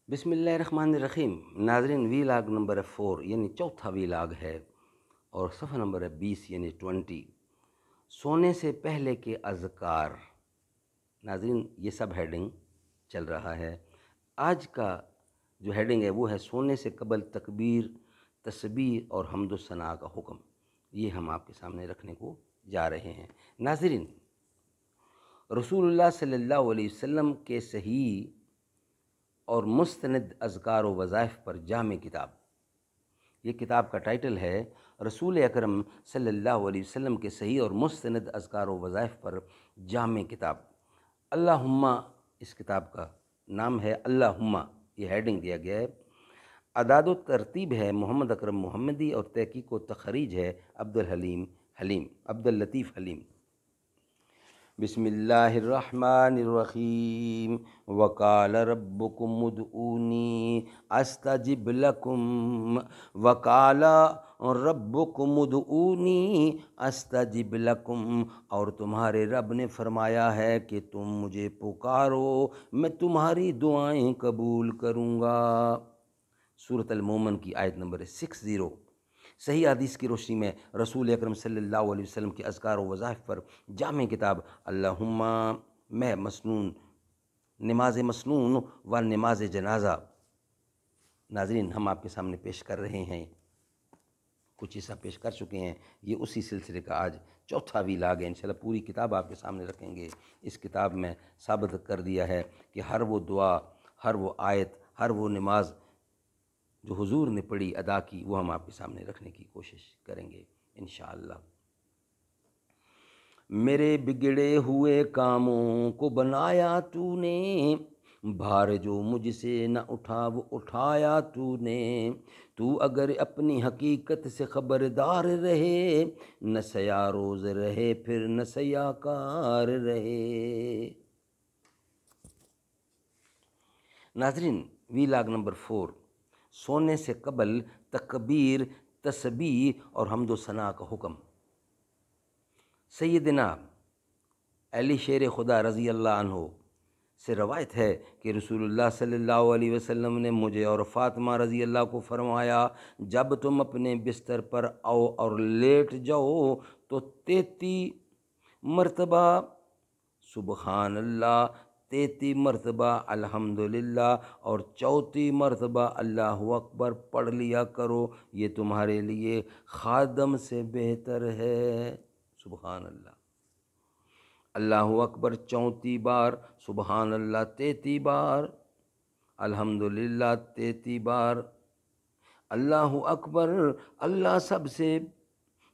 بسم اللہ الرحمن الرحیم۔ ناظرین، ویلاگ نمبر 4 یعنی چوتھا ویلاگ ہے اور صفحہ نمبر ہے 20 یعنی 20، سونے سے پہلے کے اذکار۔ ناظرین، یہ سب ہیڈنگ چل رہا ہے۔ آج کا جو ہیڈنگ ہے وہ ہے سونے سے قبل تکبیر، تسبیح اور حمد و ثناء کا حکم۔ یہ ہم آپ کے سامنے رکھنے کو جا رہے ہیں۔ ناظرین، رسول اللہ صلی اللہ علیہ وسلم کے صحیح اور مستند اذکار و وظائف پر جامع کتاب، یہ کتاب کا ٹائٹل ہے رسول اکرم صلی اللہ علیہ وسلم کے صحیح اور مستند اذکار و وظائف پر جامع کتاب۔ اللہم، اس کتاب کا نام ہے اللہم، یہ ہیڈنگ دیا گیا ہے۔ اعداد و ترتیب ہے محمد اکرم محمدی اور تحقیق و تخریج ہے عبداللطیف حلیم۔ بسم اللہ الرحمن الرحیم۔ وقال ربکم ادعونی استجب لکم، وقال ربکم ادعونی استجب لکم، اور تمہارے رب نے فرمایا ہے کہ تم مجھے پکارو، میں تمہاری دعائیں قبول کروں گا۔ سورۃ المومن کی آیت نمبر 60۔ صحیح حدیث کی روشنی میں رسول اکرم صلی اللہ علیہ وسلم کے اذکار و وظائف پر جامع کتاب اللہم میں مسنون، نماز مسنون و نماز جنازہ، ناظرین ہم آپ کے سامنے پیش کر رہے ہیں۔ کچھ حصہ پیش کر چکے ہیں، یہ اسی سلسلے کا آج چوتھا ویلاگ ہے۔ انشاءاللہ پوری کتاب آپ کے سامنے رکھیں گے۔ اس کتاب میں ثابت کر دیا ہے کہ ہر وہ دعا، ہر وہ آیت، ہر وہ نماز جو حضور نے پڑھی، ادا کی، وہ ہم آپ کے سامنے رکھنے کی کوشش کریں گے انشاءاللہ۔ میرے بگڑے ہوئے کاموں کو بنایا تو نے، بھار جو مجھ سے نہ اٹھا وہ اٹھایا تو نے، تو اگر اپنی حقیقت سے خبردار رہے، نہ سیاہ روز رہے پھر نہ سیاہ کار رہے۔ ناظرین، ویلاگ نمبر 4، سونے سے قبل تکبیر، تسبیح اور حمد و ثناء کا حکم۔ سیدنا علی شیر خدا رضی اللہ عنہ سے روایت ہے کہ رسول اللہ صلی اللہ علیہ وسلم نے مجھے اور فاطمہ رضی اللہ کو فرمایا، جب تم اپنے بستر پر آؤ اور لیٹ جاؤ تو 33 مرتبہ سبحان اللہ، 33 مرتبہ الحمدللہ اور 34 مرتبہ اللہ اکبر پڑھ لیا کرو، یہ تمہارے لیے خادم سے بہتر ہے۔ سبحان اللہ، اللہ اکبر 34 بار، سبحان اللہ 33 بار، الحمدللہ 33 بار۔ اللہ اکبر، اللہ سب سے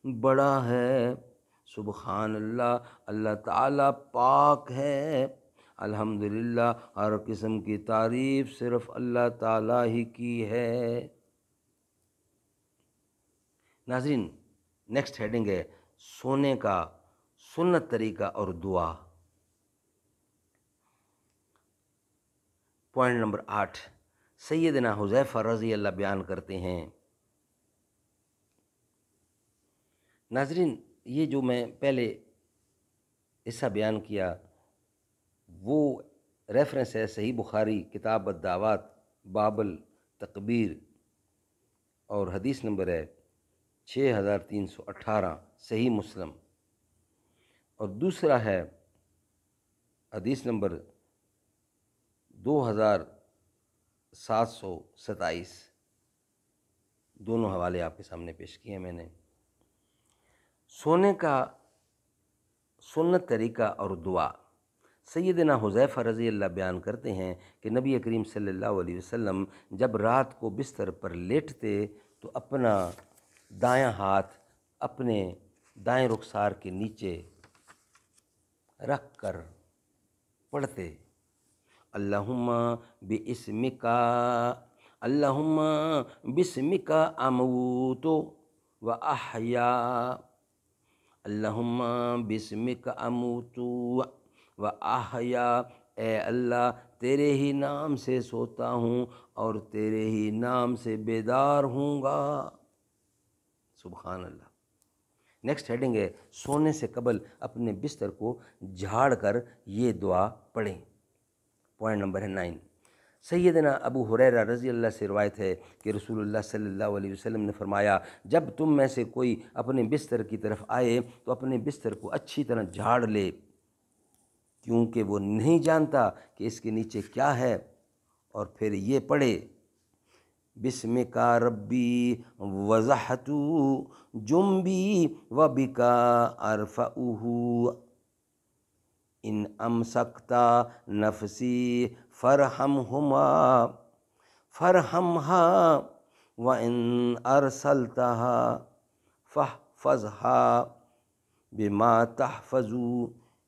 بڑا ہے۔ سبحان اللہ، اللہ تعالیٰ پاک ہے۔ الحمدللہ، ہر قسم کی تعریف صرف اللہ تعالیٰ ہی کی ہے۔ ناظرین، نیکسٹ ہیڈنگ ہے سونے کا سنت طریقہ اور دعا۔ پوائنٹ نمبر 8، سیدنا حذیفہ رضی اللہ بیان کرتے ہیں۔ ناظرین، یہ جو میں پہلے حصہ بیان کیا وہ ریفرنس ہے صحیح بخاری کتاب الدعوات باب التکبیر، اور حدیث نمبر ہے 6318، صحیح مسلم، اور دوسرا ہے حدیث نمبر 2727۔ دونوں حوالے آپ کے سامنے پیش کیے ہیں میں نے۔ سونے کا سنت طریقہ اور دعا۔ سیدنا حذیفہ رضی اللہ بیان کرتے ہیں کہ نبی کریم صلی اللہ علیہ وسلم جب رات کو بستر پر لیٹتے تو اپنا دایاں ہاتھ اپنے دائیں رخسار کے نیچے رکھ کر پڑھتے، اللہم باسمک، اللہم باسمک اموت و احیا، اللہم باسمک اموت و احیا، اے اللہ تیرے ہی نام سے سوتا ہوں اور تیرے ہی نام سے بیدار ہوں گا۔ سبحان اللہ۔ نیکسٹ ہیڈنگ ہے سونے سے قبل اپنے بستر کو جھاڑ کر یہ دعا پڑھیں۔ پوائنٹ نمبر ہے 9، سیدنا ابو ہریرہ رضی اللہ سے روایت ہے کہ رسول اللہ صلی اللہ علیہ وسلم نے فرمایا، جب تم میں سے کوئی اپنے بستر کی طرف آئے تو اپنے بستر کو اچھی طرح جھاڑ لے، کیونکہ وہ نہیں جانتا کہ اس کے نیچے کیا ہے، اور پھر یہ پڑھے بسمک ربی وضحت جنبی وبکا ارفعہ ان امسکتا نفسی فرحمہا وان ارسلتہا فاحفظہا بما تحفظ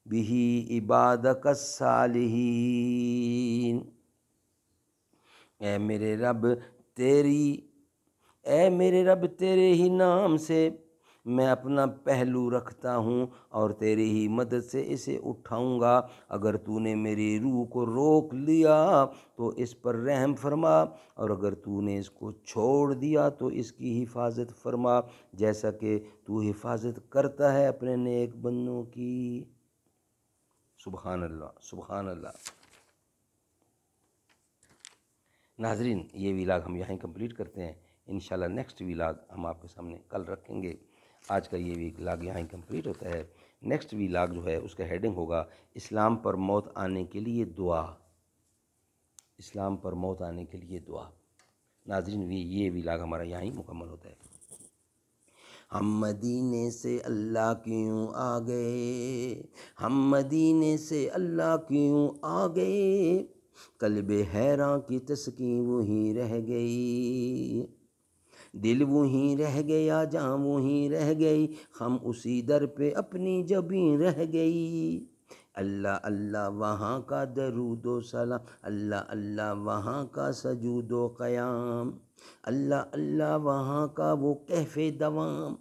بہ عبادک الصالحین۔ اے میرے رب تیرے ہی نام سے میں اپنا پہلو رکھتا ہوں اور تیری ہی مدد سے اسے اٹھاؤں گا۔ اگر تو نے میری روح کو روک لیا تو اس پر رحم فرما، اور اگر تو نے اس کو چھوڑ دیا تو اس کی حفاظت فرما، جیسا کہ تو حفاظت کرتا ہے اپنے نیک بندوں کی۔ سبحان اللہ، سبحان اللہ۔ ناظرین، یہ ویلاگ ہم یہیں کمپلیٹ کرتے ہیں۔ انشاءاللہ نیکسٹ ویلاگ ہم آپ کے سامنے کل رکھیں گے۔ آج کا یہ ویلاگ یہاں کمپلیٹ ہوتا ہے۔ نیکسٹ ویلاگ جو ہے اس کا ہیڈنگ ہوگا اسلام پر موت آنے کے لیے دعا، اسلام پر موت آنے کے لیے دعا۔ ناظرین، یہ ویلاگ ہمارا یہاں مکمل ہوتا ہے۔ ہم مدینے سے اللہ کیوں آ گئے، ہم مدینے سے اللہ کیوں آ گئے، قلب حیراں کی تسکین وہیں رہ گئی، دل وہیں رہ گیا، جان وہیں رہ گئی، ہم اسی در پہ اپنی جبیں رہ گئی۔ اللہ اللہ وہاں کا درود و سلام، اللہ اللہ وہاں کا سجود و قیام، اللہ اللہ وہاں کا وہ کہف دوام،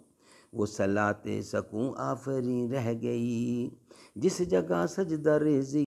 وہ صلاۃ سکون آفریں رہ گئی، جس جگہ سجدہ ریزی